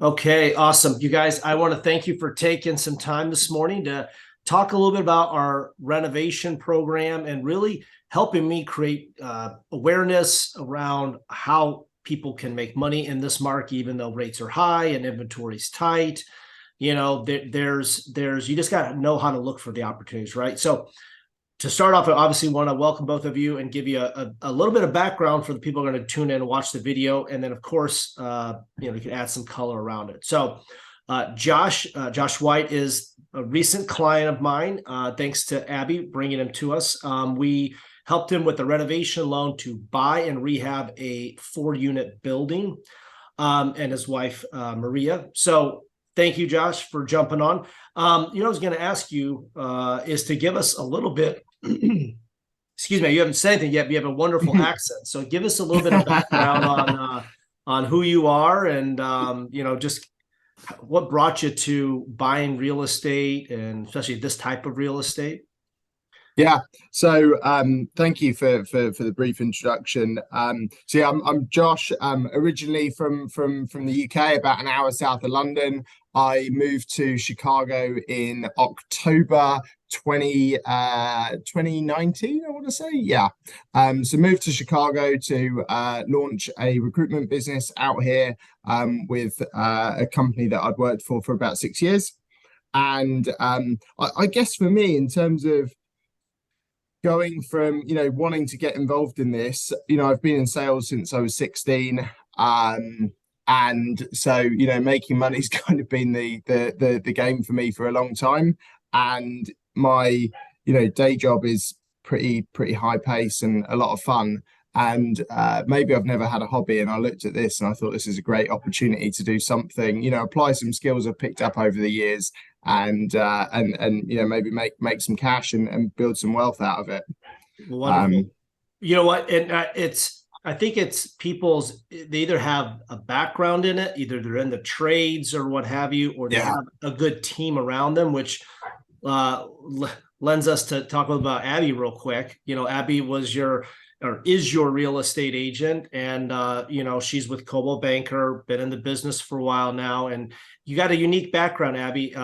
Okay, awesome. You guys, I want to thank you for taking some time this morning to talk a little bit about our renovation program and really helping me create awareness around how people can make money in this market, even though rates are high and inventory's tight. There's you just got to know how to look for the opportunities, right? So to start off, I obviously want to welcome both of you and give you a little bit of background for the people who are going to tune in and watch the video. And then, of course, you can add some color around it. So Josh White is a recent client of mine, thanks to Abby bringing him to us. We helped him with a renovation loan to buy and rehab a 4-unit building, and his wife, Maria. So thank you, Josh, for jumping on. I was going to ask you is to give us a little bit. Excuse me, you haven't said anything yet, but you have a wonderful accent. So give us a little bit of background on who you are and just what brought you to buying real estate and especially this type of real estate. Yeah, so thank you for the brief introduction. So yeah, I'm Josh, originally from the UK, about an hour south of London. I moved to Chicago in October 2019, I want to say. Yeah. So moved to Chicago to launch a recruitment business out here with a company that I'd worked for about 6 years. And I guess for me, in terms of going from wanting to get involved in this, I've been in sales since I was 16, and so making money's kind of been the game for me for a long time. And my day job is pretty high pace and a lot of fun, and maybe I've never had a hobby, and I looked at this and I thought this is a great opportunity to do something, apply some skills I've picked up over the years, and maybe make some cash and build some wealth out of it. Wonderful. You know what? And I think it's people's, they either have a background in it, either they're in the trades or what have you, or they have a good team around them, which lends us to talk about Abby real quick. Abby was is your real estate agent, and she's with Coldwell Banker, been in the business for a while now, and you got a unique background, Abby.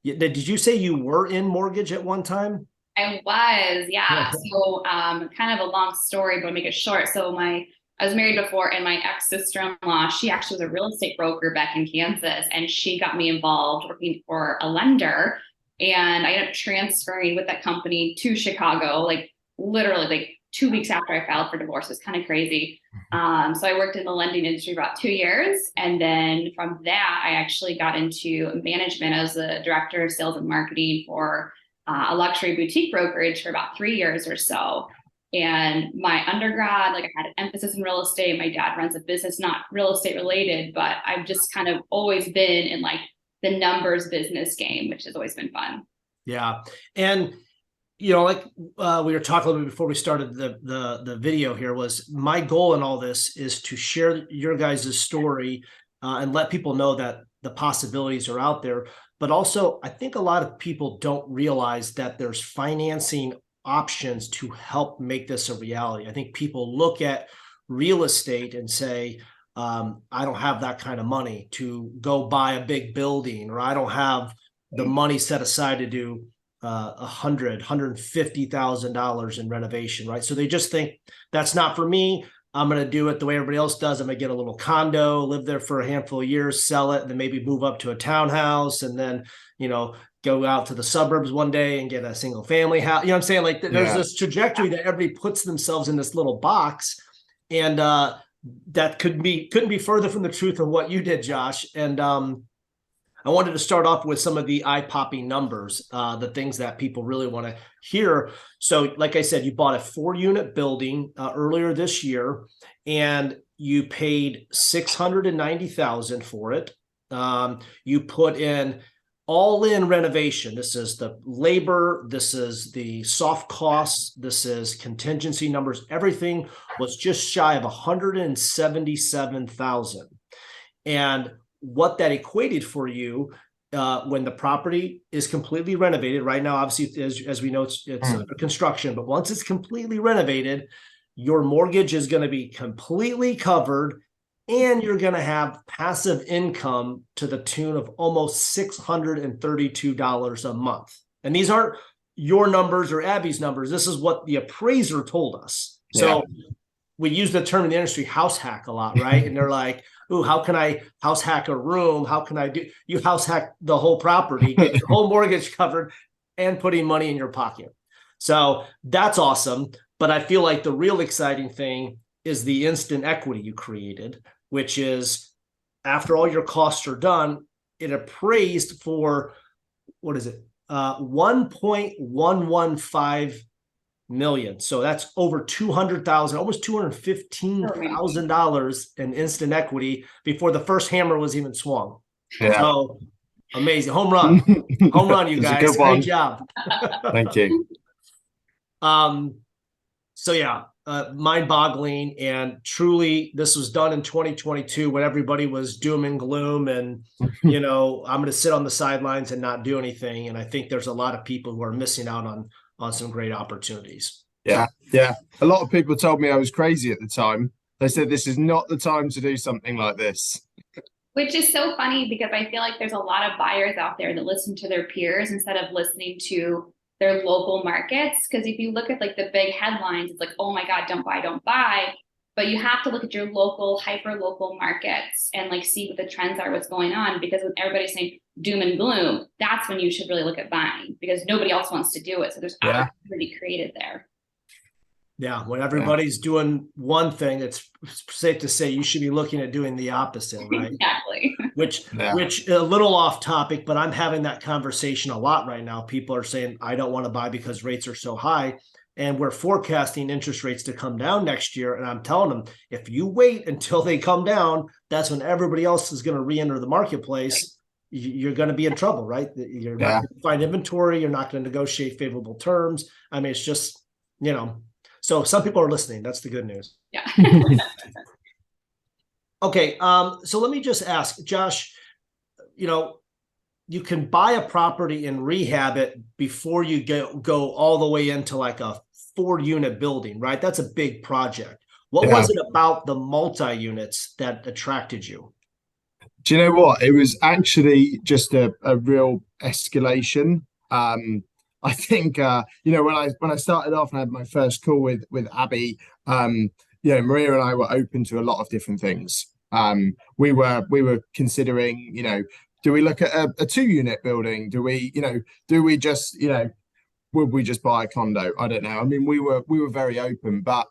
Did you say you were in mortgage at one time? I was, yeah. So kind of a long story, but I'll make it short. So I was married before, and my ex-sister-in-law, she actually was a real estate broker back in Kansas, and she got me involved working for a lender. And I ended up transferring with that company to Chicago, like literally like 2 weeks after I filed for divorce. It was kind of crazy. So I worked in the lending industry for about 2 years. And then from that, I actually got into management as the director of sales and marketing for a luxury boutique brokerage for about 3 years or so. And my undergrad, I had an emphasis in real estate. My dad runs a business, not real estate related, but I've just kind of always been in the numbers business game, which has always been fun. Yeah. And we were talking a little bit before we started the video here, was my goal in all this is to share your guys' story and let people know that the possibilities are out there. But also, I think a lot of people don't realize that there's financing options to help make this a reality. I think people look at real estate and say, I don't have that kind of money to go buy a big building, or I don't have the money set aside to do $150,000 in renovation, right? So they just think that's not for me. I'm going to do it the way everybody else does. I'm going to get a little condo, live there for a handful of years, sell it, and then maybe move up to a townhouse, and then, go out to the suburbs one day and get a single family house. You know what I'm saying? There's this trajectory that everybody puts themselves in this little box, and that couldn't be further from the truth of what you did, Josh. And I wanted to start off with some of the eye-popping numbers, the things that people really want to hear. So like I said, you bought a 4-unit building earlier this year, and you paid $690,000 for it. You put in all-in renovation. This is the labor, this is the soft costs, this is contingency numbers. Everything was just shy of $177,000. And what that equated for you when the property is completely renovated right now, obviously, as we know, it's under construction, but once it's completely renovated, your mortgage is going to be completely covered, and you're going to have passive income to the tune of almost $632 a month. And these aren't your numbers or Abby's numbers. This is what the appraiser told us. So we use the term in the industry house hack a lot, right? And they're like, ooh, how can I house hack a room? How can I do? You house hack the whole property, get your whole mortgage covered, and putting money in your pocket. So that's awesome. But I feel like the real exciting thing is the instant equity you created, which is after all your costs are done, it appraised for, what is it? 1.115 million. So that's over 200,000, almost $215,000 in instant equity before the first hammer was even swung. So amazing. Home run. Home run, you guys. Great job. Thank you. So yeah, mind-boggling, and truly this was done in 2022 when everybody was doom and gloom and I'm going to sit on the sidelines and not do anything. And I think there's a lot of people who are missing out on some great opportunities. Yeah. A lot of people told me I was crazy at the time. They said this is not the time to do something like this. Which is so funny because I feel like there's a lot of buyers out there that listen to their peers instead of listening to their local markets. Because if you look at like the big headlines, it's like, oh my God, don't buy, don't buy. But you have to look at your local, hyper local markets and like see what the trends are, what's going on. Because when everybody's saying doom and gloom, that's when you should really look at buying because nobody else wants to do it. So there's opportunity created there. Yeah, when everybody's doing one thing, it's safe to say you should be looking at doing the opposite, right? Exactly. Which a little off topic, but I'm having that conversation a lot right now. People are saying, I don't want to buy because rates are so high. And we're forecasting interest rates to come down next year. And I'm telling them, if you wait until they come down, that's when everybody else is going to re-enter the marketplace. You're going to be in trouble, right? You're not going to find inventory. You're not going to negotiate favorable terms. I mean, it's just, so some people are listening. That's the good news. Yeah. Okay. So let me just ask, Josh, you can buy a property and rehab it before you go all the way into like a 4-unit building, right? That's a big project. What was it about the multi-units that attracted you? Do you know what? It was actually just a real escalation. I think when I started off and I had my first call with Abby, Maria and I were open to a lot of different things. We were considering, do we look at a 2-unit building? Do we just would we just buy a condo? I don't know. I mean, we were very open, but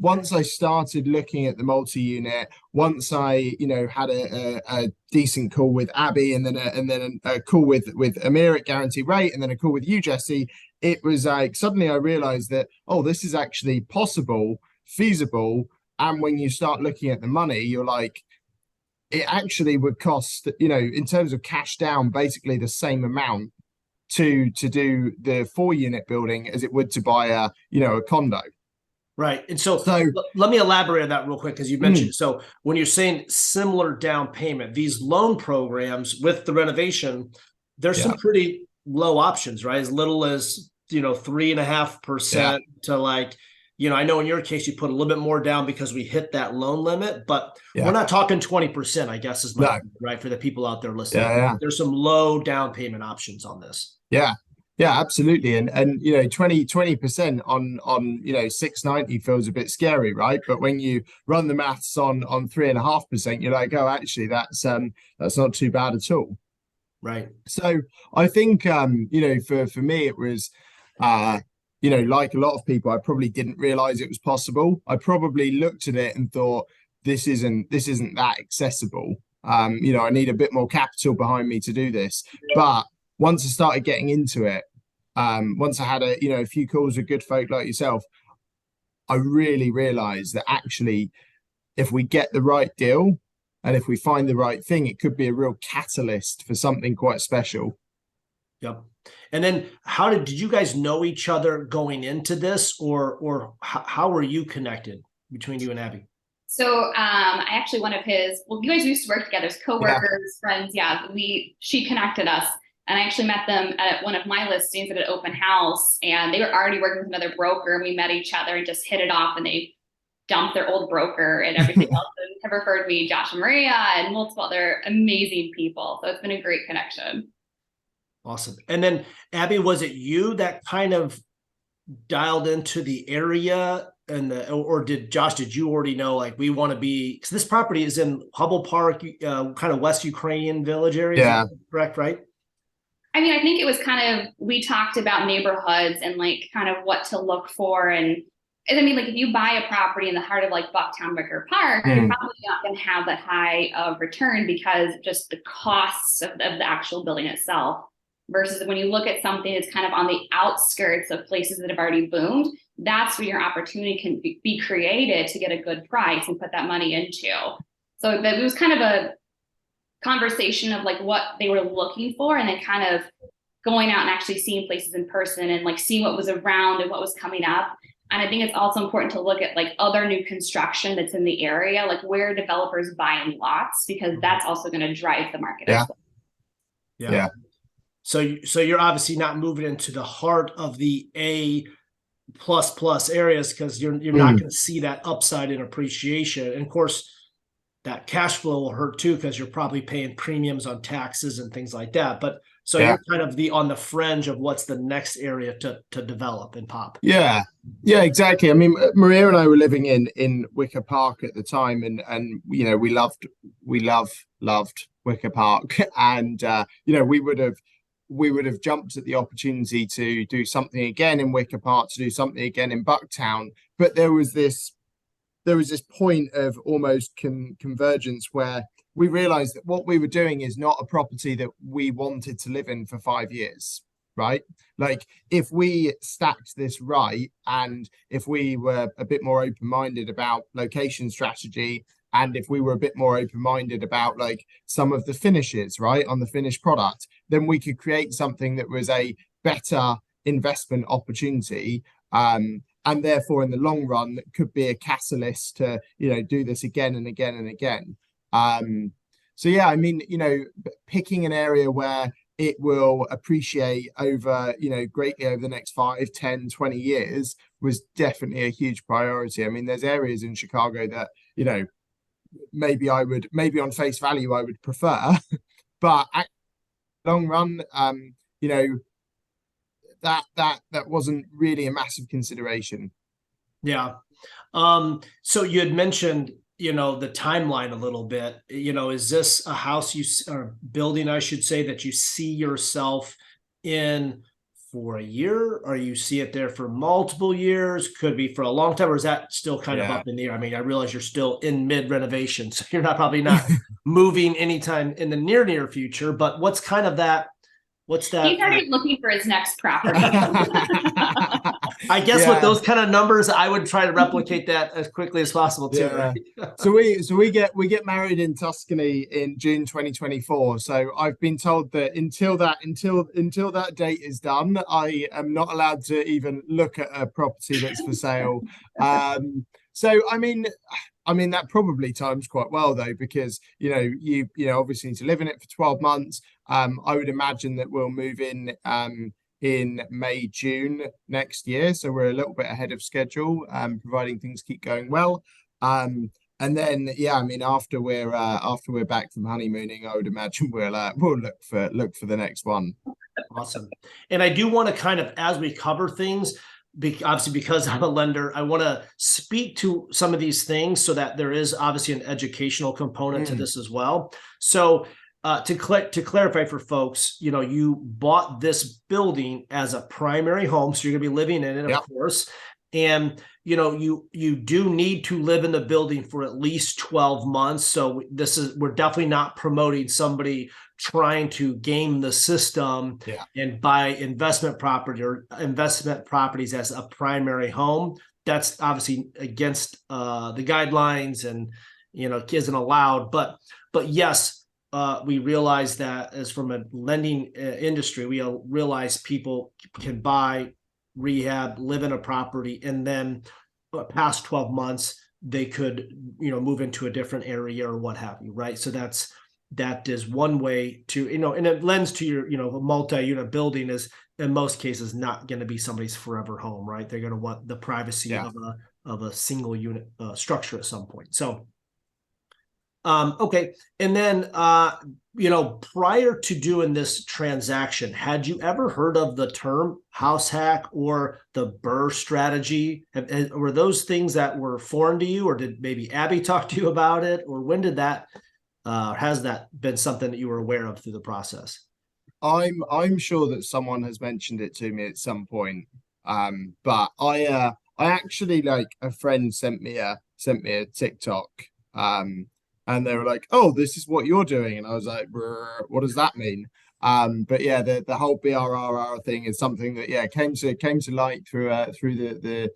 once I started looking at the multi-unit, once I had a decent call with Abby, and then a call with Amir at Guarantee Rate, and then a call with you, Jesse, it was like suddenly I realized that this is actually possible, feasible, and when you start looking at the money, you're like, it actually would cost in terms of cash down basically the same amount to do the 4-unit building as it would to buy a condo. Right. And so let me elaborate on that real quick, because you mentioned, so when you're saying similar down payment, these loan programs with the renovation, there's some pretty low options, right? As little as, 3.5% to like, I know in your case, you put a little bit more down because we hit that loan limit, but we're not talking 20%, I guess is my right for the people out there listening. There's some low down payment options on this. Yeah, absolutely. And 20% on 690 feels a bit scary, right? But when you run the maths on 3.5%, you're like, oh, actually that's not too bad at all. Right. So I think for me it was like a lot of people, I probably didn't realize it was possible. I probably looked at it and thought this isn't that accessible. I need a bit more capital behind me to do this. But once I started getting into it, once I had a few calls with good folk like yourself, I really realized that actually, if we get the right deal and if we find the right thing, it could be a real catalyst for something quite special. Yep. And then did you guys know each other going into this, or how were you connected between you and Abby? So I actually, you guys used to work together as coworkers, friends. Yeah, she connected us. And I actually met them at one of my listings at an open house, and they were already working with another broker, and we met each other and just hit it off, and they dump their old broker and everything else, and have referred me Josh and Maria and multiple other amazing people. So it's been a great connection. Awesome. And then Abby, was it you that kind of dialed into the area, and or did Josh, did you already know, like, we want to be, because this property is in Hubble Park, kind of West Ukrainian village area? Yeah. Correct, right? I mean, I think it was kind of, we talked about neighborhoods and like kind of what to look for. And I mean, like if you buy a property in the heart of like Bucktown Wicker Park, you're probably not going to have that high of return because just the costs of the actual building itself. Versus when you look at something that's kind of on the outskirts of places that have already boomed, that's where your opportunity can be created to get a good price and put that money into. So it was kind of a conversation of like what they were looking for, and then kind of going out and actually seeing places in person and like seeing what was around and what was coming up. And I think it's also important to look at like other new construction that's in the area, like where developers buying lots, because that's also going to drive the market. Yeah. As well. Yeah. So you're obviously not moving into the heart of the A plus areas, because you're not going to see that upside in appreciation. And of course, that cash flow will hurt too, because you're probably paying premiums on taxes and things like that. But so you're kind of on the fringe of what's the next area to develop and pop. Yeah, exactly. I mean, Maria and I were living in Wicker Park at the time, and you know, we loved Wicker Park, and you know, we would have jumped at the opportunity to do something again in Wicker Park, to do something again in Bucktown, but there was this point of almost convergence where we realized that what we were doing is not a property that we wanted to live in for 5 years, right? Like if we stacked this right, and if we were a bit more open-minded about location strategy, and if we were a bit more open-minded about like some of the finishes, right, on the finished product, then we could create something that was a better investment opportunity. And therefore, in the long run, could be a catalyst to, you know, do this again and again and again. So yeah, I mean, you know, picking an area where it will appreciate over, you know, greatly over the next 5, 10, 20 years was definitely a huge priority. I mean, there's areas in Chicago that, you know, maybe on face value, I would prefer, but at long run, you know, that wasn't really a massive consideration. Yeah. So you had mentioned, you know, the timeline a little bit. You know, is this a house or building, I should say, that you see yourself in for a year, or you see it there for multiple years? Could be for a long time, or is that still kind of up in the air? I mean, I realize you're still in mid renovation, so you're probably not moving anytime in the near future, but what's kind of that? What's that? He's already looking for his next property. I guess with those kind of numbers, I would try to replicate that as quickly as possible too. Yeah. Right? So we get married in Tuscany in June 2024. So I've been told that until that date is done, I am not allowed to even look at a property that's for sale. So I mean that probably times quite well though, because you obviously need to live in it for 12 months. I would imagine that we'll move in May, June next year. So we're a little bit ahead of schedule, providing things keep going well. And then, I mean, after we're back from honeymooning, I would imagine we'll look for the next one. Awesome. And I do want to kind of, as we cover things, obviously because I'm a lender, I want to speak to some of these things so that there is obviously an educational component to this as well. So to clarify for folks, you bought this building as a primary home, so you're going to be living in it, of course. And you do need to live in the building for at least 12 months. So we're definitely not promoting somebody trying to game the system and buy investment property or investment properties as a primary home. That's obviously against the guidelines and isn't allowed. But yes, we realize that as from a lending industry, we realize people can buy, rehab, live in a property, and then past 12 months they could move into a different area or what have you, right? So that is one way to and it lends to your a multi-unit building is in most cases not going to be somebody's forever home, right? They're going to want the privacy of a single unit structure at some point. So, okay. And then, prior to doing this transaction, had you ever heard of the term house hack or the BRRRR strategy? Were those things that were foreign to you, or did maybe Abby talk to you about it? Or when did that, has that been something that you were aware of through the process? I'm sure that someone has mentioned it to me at some point. But I actually, like, a friend sent me a TikTok. And they were like, "Oh, this is what you're doing," and I was like, "Brr, what does that mean?" But yeah, the whole BRRR thing is something that, yeah, came to light through the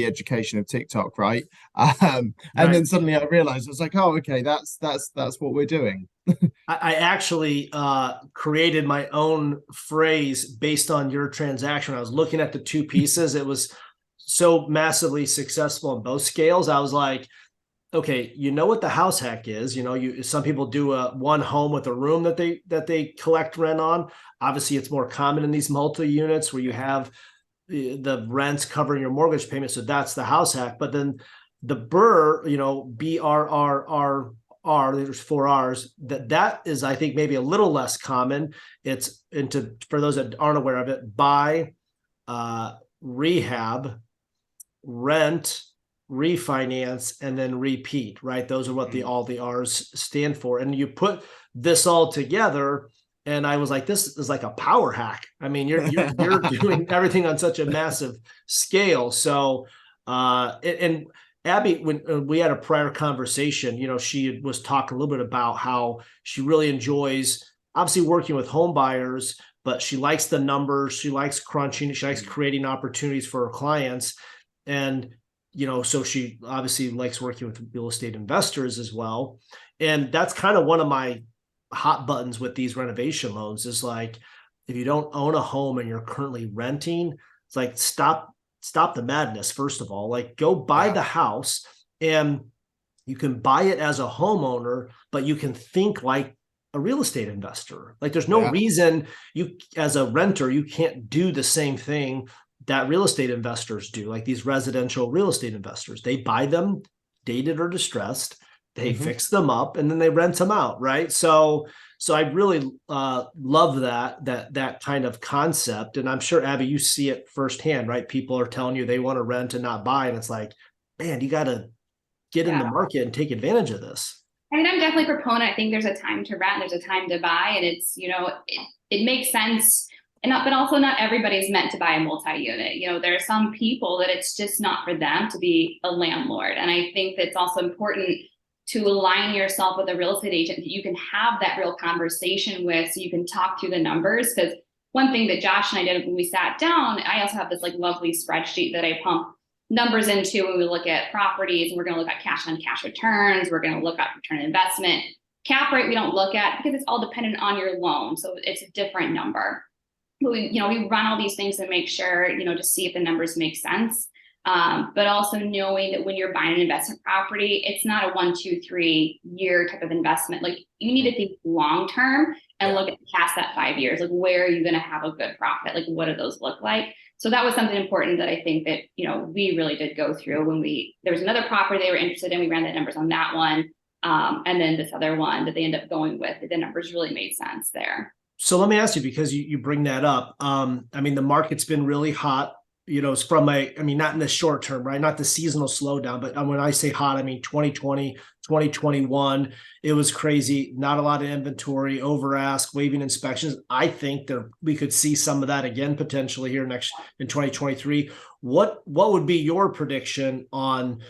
education of TikTok, right? And Right. then suddenly I realized, I was like, "Oh, okay, that's what we're doing." I actually created my own phrase based on your transaction. I was looking at the two pieces. It was so massively successful on both scales. I was like, okay, you know what the house hack is. Some people do a one home with a room that they collect rent on. Obviously, it's more common in these multi-units where you have the rents covering your mortgage payment. So that's the house hack. But then the BRRRR, BRRRR, there's 4 R's. That is, I think, maybe a little less common. It's for those that aren't aware of it: buy, rehab, rent, refinance, and then repeat, right? Those are what all the R's stand for. And you put this all together, and I was like, this is like a power hack. I mean, you're doing everything on such a massive scale. So, and Abby, when we had a prior conversation, she was talking a little bit about how she really enjoys obviously working with home buyers, but she likes the numbers, she likes crunching, she likes creating opportunities for her clients. And so she obviously likes working with real estate investors as well. And that's kind of one of my hot buttons with these renovation loans is like, if you don't own a home and you're currently renting, it's like, stop the madness. First of all, like, go buy the house, and you can buy it as a homeowner, but you can think like a real estate investor. Like, there's no reason you, as a renter, you can't do the same thing that real estate investors do, like these residential real estate investors. They buy them dated or distressed, they fix them up, and then they rent them out, right? So I really love that kind of concept. And I'm sure, Abby, you see it firsthand, right? People are telling you they want to rent and not buy, and it's like, man, you got to get in the market and take advantage of this. I mean, I'm definitely a proponent. I think there's a time to rent, there's a time to buy, and it's, it makes sense. But also not everybody's meant to buy a multi-unit. There are some people that it's just not for them to be a landlord. And I think that's also important to align yourself with a real estate agent that you can have that real conversation with, so you can talk through the numbers. Because one thing that Josh and I did when we sat down, I also have this like lovely spreadsheet that I pump numbers into when we look at properties, and we're going to look at cash on cash returns. We're going to look at return on investment. Cap rate we don't look at because it's all dependent on your loan. So it's a different number. We run all these things to make sure, to see if the numbers make sense. But also knowing that when you're buying an investment property, it's not a 1, 2, 3 year type of investment. Like, you need to think long-term and look at past that 5 years. Like, where are you going to have a good profit? Like, what do those look like? So that was something important that I think that, we really did go through when there was another property they were interested in. We ran the numbers on that one. And then this other one that they ended up going with, the numbers really made sense there. So let me ask you, because you bring that up. I mean, the market's been really hot, it's from not in the short term, right? Not the seasonal slowdown, but when I say hot, I mean 2020, 2021, it was crazy. Not a lot of inventory, over ask, waiving inspections. I think we could see some of that again potentially here in 2023. What would be your prediction on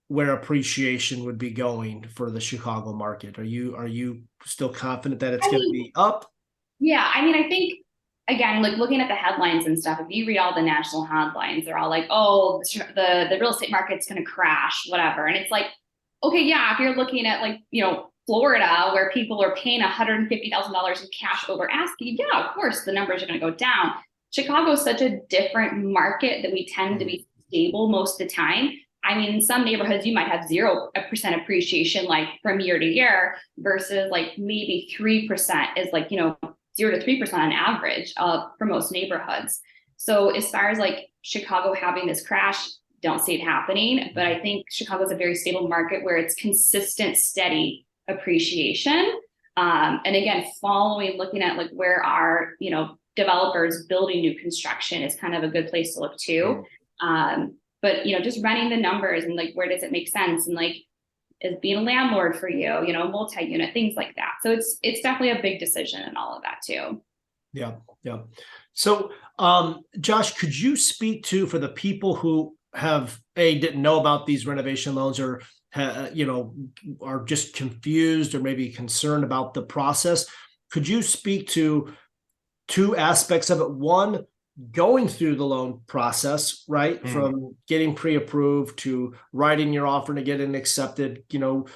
where appreciation would be going for the Chicago market? Are you still confident that it's going to be up? Yeah, I think, again, like looking at the headlines and stuff, if you read all the national headlines, they're all like, oh, the real estate market's going to crash, whatever. And it's like, okay, yeah, if you're looking at like, Florida, where people are paying $150,000 in cash over asking, yeah, of course, the numbers are going to go down. Chicago is such a different market that we tend to be stable most of the time. In some neighborhoods, you might have 0% appreciation, like from year to year, versus like maybe 3% is like, 0 to 3% on average for most neighborhoods. So as far as like Chicago having this crash, don't see it happening. But I think Chicago's a very stable market where it's consistent, steady appreciation. And again, looking at like where are, you know, developers building new construction is kind of a good place to look too. But, you know, just running the numbers and like, where does it make sense? And like, is being a landlord for you, you know, multi-unit, things like that. So it's definitely a big decision and all of that too. Yeah. Yeah. So, Josh, could you speak to, for the people who didn't know about these renovation loans, or, you know, are just confused or maybe concerned about the process? Could you speak to two aspects of it? One, going through the loan process, right? From getting pre-approved to writing your offer to get it accepted, you know,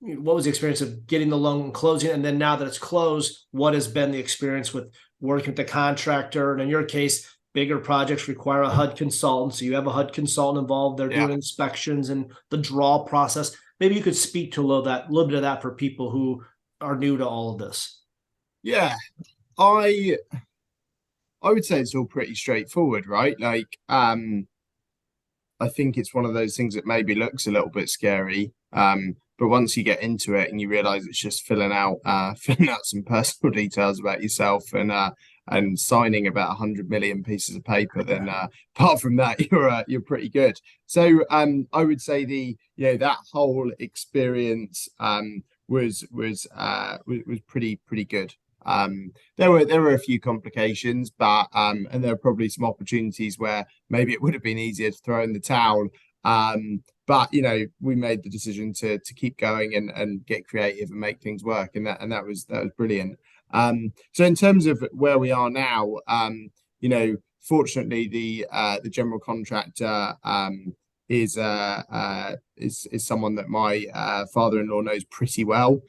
what was the experience of getting the loan and closing? And then now that it's closed, what has been the experience with working with the contractor? And in your case, bigger projects require a HUD consultant. So you have a HUD consultant involved. They're doing inspections and the draw process. Maybe you could speak to a little bit of that for people who are new to all of this. Yeah, I would say it's all pretty straightforward, right? Like, I think it's one of those things that maybe looks a little bit scary. But once you get into it and you realize it's just filling out some personal details about yourself and signing about 100 million pieces of paper, then apart from that, you're pretty good. So I would say that whole experience was pretty good. There were a few complications, but and there are probably some opportunities where maybe it would have been easier to throw in the towel. But you know, we made the decision to keep going and get creative and make things work, and that was brilliant. So in terms of where we are now, you know, fortunately the general contractor is someone that my father-in-law knows pretty well.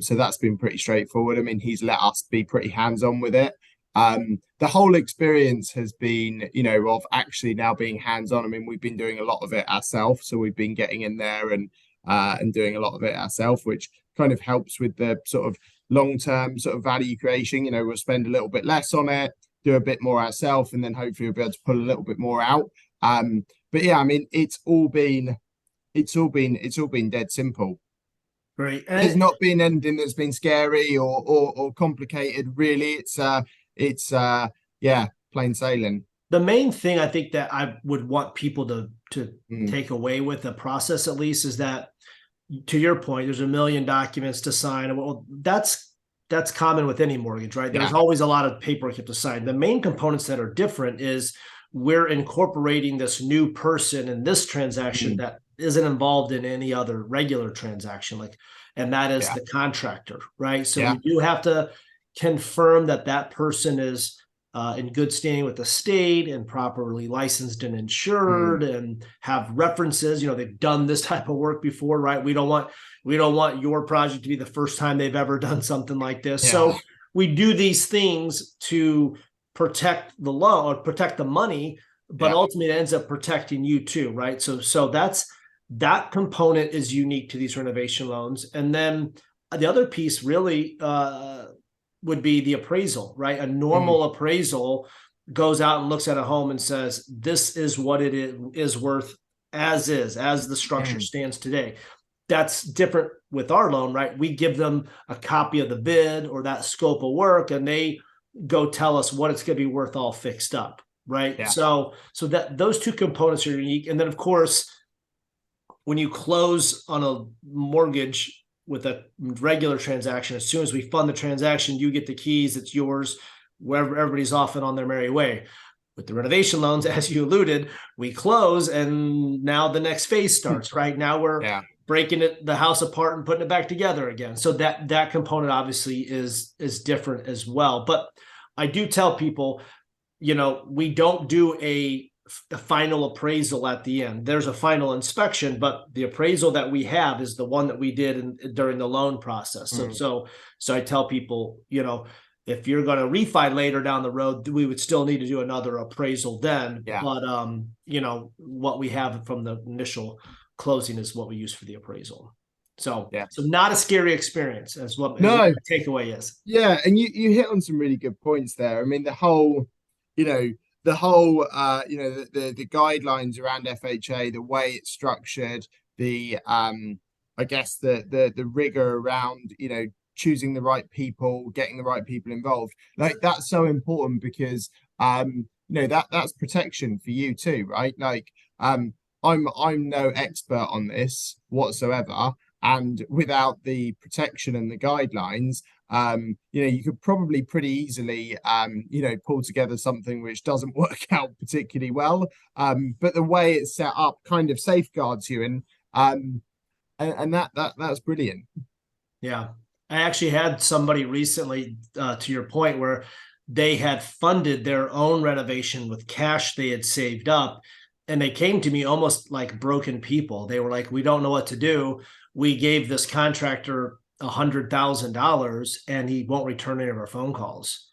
So that's been pretty straightforward. I mean, he's let us be pretty hands-on with it. The whole experience has been, you know, of actually now being hands-on. I mean, we've been doing a lot of it ourselves, so we've been getting in there and doing a lot of it ourselves, which kind of helps with the sort of long-term sort of value creation. You know, we'll spend a little bit less on it, do a bit more ourselves, and then hopefully we'll be able to pull a little bit more out. But yeah, I mean, it's all been dead simple. Right. There's not been anything that's been scary or complicated, really. It's plain sailing. The main thing I think that I would want people to take away with the process, at least, is that, to your point, there's a million documents to sign. Well, that's common with any mortgage, right? There's always a lot of paperwork you have to sign. The main components that are different is we're incorporating this new person in this transaction that isn't involved in any other regular transaction, and that is the contractor, right? So you do have to confirm that person is in good standing with the state and properly licensed and insured and have references. You know, they've done this type of work before, right? We don't want your project to be the first time they've ever done something like this. So we do these things to protect the loan or protect the money, but ultimately it ends up protecting you too, right? So that component is unique to these renovation loans. And then the other piece really would be the appraisal, right? A normal appraisal goes out and looks at a home and says, this is what it is worth as the structure stands today. That's different with our loan, right? We give them a copy of the bid or that scope of work, and they go tell us what it's going to be worth all fixed up, right? So that those two components are unique. And then, of course, when you close on a mortgage with a regular transaction, as soon as we fund the transaction, you get the keys, it's yours, wherever everybody's off and on their merry way. With the renovation loans, as you alluded, we close and now the next phase starts, right? Now we're breaking the house apart and putting it back together again. So that component obviously is different as well. But I do tell people, you know, we don't do a final appraisal at the end. There's a final inspection, but the appraisal that we have is the one that we did during the loan process. So I tell people, you know, if you're going to refi later down the road, we would still need to do another appraisal then. But you know, what we have from the initial closing is what we use for the appraisal. So not a scary experience as what the takeaway is. Yeah, and you hit on some really good points there. I mean, the whole, you know, the whole the guidelines around FHA, the way it's structured, the I guess the rigor around choosing the right people, getting the right people involved, like that's so important because that's protection for you too, right? Like I'm no expert on this whatsoever, and without the protection and the guidelines, you could probably pretty easily, pull together something which doesn't work out particularly well. But the way it's set up kind of safeguards you, and that's brilliant. Yeah. I actually had somebody recently, to your point, where they had funded their own renovation with cash they had saved up. And they came to me almost like broken people. They were like, we don't know what to do. We gave this contractor $100,000 and he won't return any of our phone calls.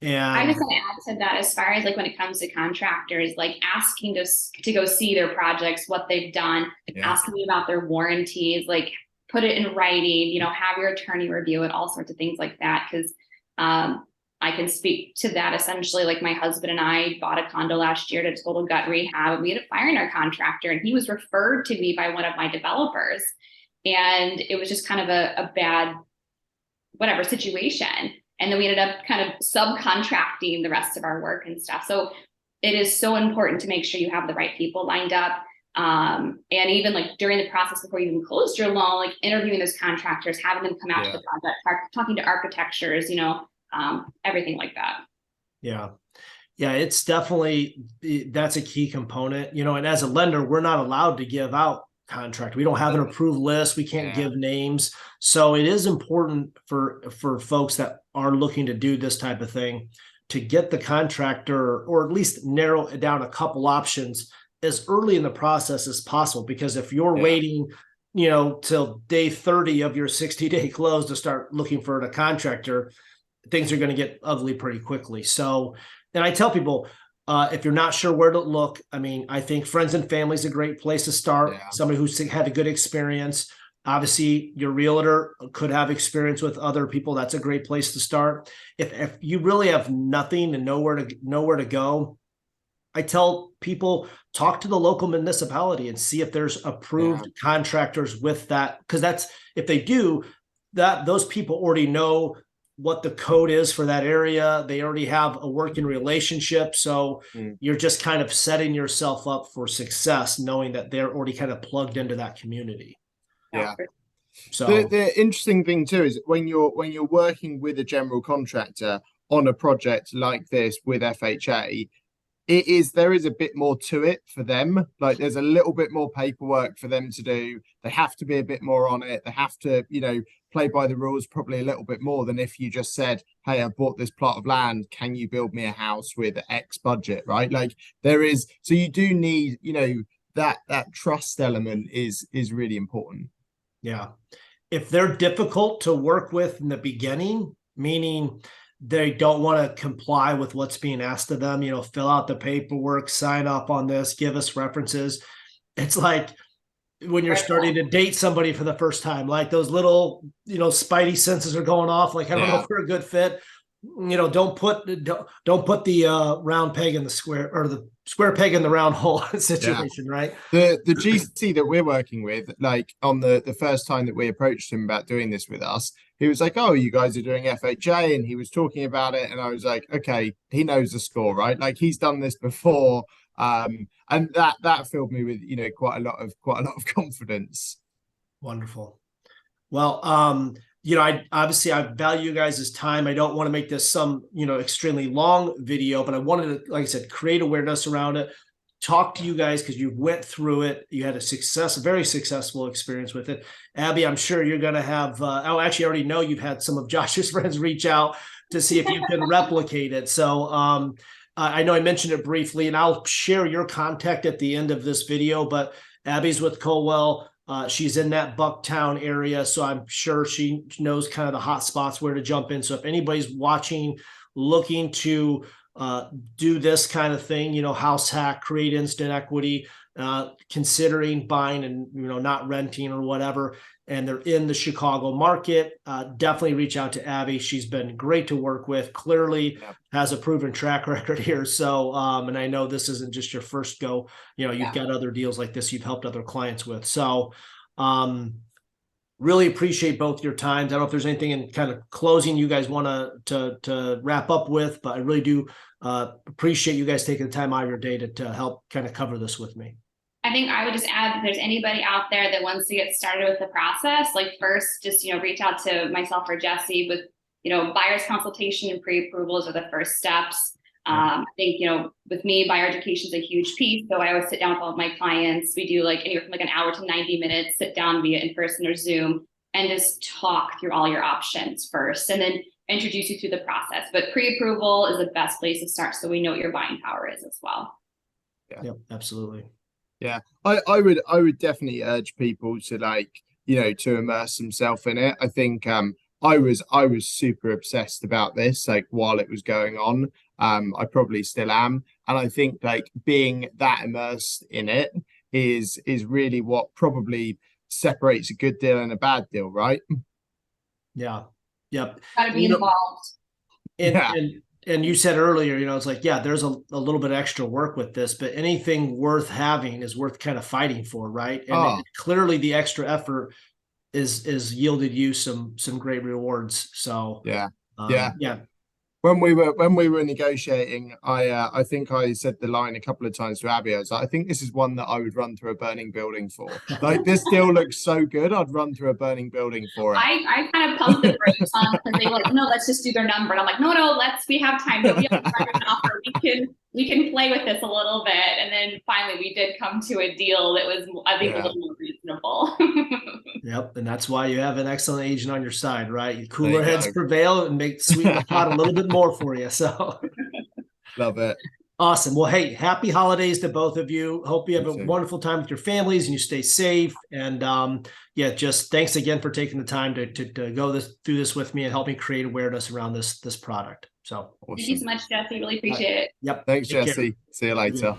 I And just want to add to that as far as like when it comes to contractors, like asking to go see their projects, what they've done, asking about their warranties, like put it in writing, have your attorney review it, all sorts of things like that. Because I can speak to that essentially. Like my husband and I bought a condo last year to total gut rehab, and we had a fire in our contractor, and he was referred to me by one of my developers. And it was just kind of a bad, whatever situation. And then we ended up kind of subcontracting the rest of our work and stuff. So it is so important to make sure you have the right people lined up. And even like during the process before you even closed your loan, like interviewing those contractors, having them come out to the project, talking to architectures, everything like that. yeah. Yeah, it's definitely, that's a key component, and as a lender, we're not allowed to give out contract. We don't have an approved list. We can't give names. So it is important for folks that are looking to do this type of thing to get the contractor, or at least narrow it down a couple options as early in the process as possible. Because if you're waiting, till day 30 of your 60-day close to start looking for a contractor, things are going to get ugly pretty quickly. So, and I tell people, if you're not sure where to look, I think friends and family is a great place to start. Somebody who's had a good experience. Obviously, your realtor could have experience with other people. That's a great place to start. If you really have nothing and nowhere to go, I tell people, talk to the local municipality and see if there's approved contractors with that. Because that's, if they do, that those people already know what the code is for that area. They already have a working relationship. So you're just kind of setting yourself up for success, knowing that they're already kind of plugged into that community. Yeah. So the interesting thing too is when you're working with a general contractor on a project like this with FHA, there is a bit more to it for them. Like there's a little bit more paperwork for them to do. They have to be a bit more on it. They have to, play by the rules probably a little bit more than if you just said, hey, I bought this plot of land. Can you build me a house with X budget? Right. Like so you do need, that trust element is really important. Yeah. If they're difficult to work with in the beginning, meaning they don't want to comply with what's being asked of them, fill out the paperwork, sign up on this, give us references. It's like when you're starting to date somebody for the first time, like those little, spidey senses are going off. Like, I don't know if we're a good fit. Don't put the round peg in the square, or the square peg in the round hole situation, right? The GC that we're working with, like on the first time that we approached him about doing this with us, he was like, oh, you guys are doing FHA, and he was talking about it, and I was like, okay, he knows the score, right? Like he's done this before. And that filled me with quite a lot of confidence. Wonderful. Well, I value you guys' time. I don't want to make this some extremely long video, but I wanted to, like I said, create awareness around it, talk to you guys because you went through it. You had a very successful experience with it. Abby, I'm sure you're going to have, actually I already know you've had some of Josh's friends reach out to see if you can replicate it. So, I know I mentioned it briefly, and I'll share your contact at the end of this video, but Abby's with Coldwell. She's in that Bucktown area, so I'm sure she knows kind of the hot spots where to jump in. So if anybody's watching, looking to do this kind of thing, house hack, create instant equity, considering buying and not renting or whatever, and they're in the Chicago market, definitely reach out to Abby. She's been great to work with, clearly has a proven track record here. So, and I know this isn't just your first go, you've got other deals like this you've helped other clients with. So, really appreciate both your times. I don't know if there's anything in kind of closing you guys want to wrap up with, but I really do appreciate you guys taking the time out of your day to help kind of cover this with me. I think I would just add, if there's anybody out there that wants to get started with the process, like first, just, reach out to myself or Jesse with, buyer's consultation and pre-approvals are the first steps. I think, with me, buyer education is a huge piece. So I always sit down with all of my clients. We do like anywhere from like an hour to 90 minutes, sit down via in-person or Zoom and just talk through all your options first and then introduce you through the process. But pre-approval is the best place to start so we know what your buying power is as well. Yep, absolutely. Yeah, I would definitely urge people to to immerse themselves in it. I think I was super obsessed about this while it was going on. I probably still am, and I think being that immersed in it is really what probably separates a good deal and a bad deal, right? Yeah. Yep. Gotta be involved. And you said earlier, it's like, there's a little bit extra work with this, but anything worth having is worth kind of fighting for, right? And clearly the extra effort is yielded you some great rewards. So yeah. When we were negotiating, I think I said the line a couple of times to Abby. I was like, I think this is one that I would run through a burning building for. This deal looks so good, I'd run through a burning building for it. I kind of pumped the brakes on because they were like, no, let's just do their number. And I'm like, no, we have time. No, we have an offer. We can play with this a little bit. And then finally we did come to a deal that was, I think, a little more reasonable. Yep. And that's why you have an excellent agent on your side, right? Cooler heads prevail and make sweeten the pot a little bit more for you. So love it. Awesome. Well, hey, happy holidays to both of you. Hope you have a wonderful time with your families and you stay safe. And just thanks again for taking the time to go through this with me and help me create awareness around this product. So awesome. Thank you so much, Jesse. Really appreciate it. Yep. Thanks, Jesse. See you later.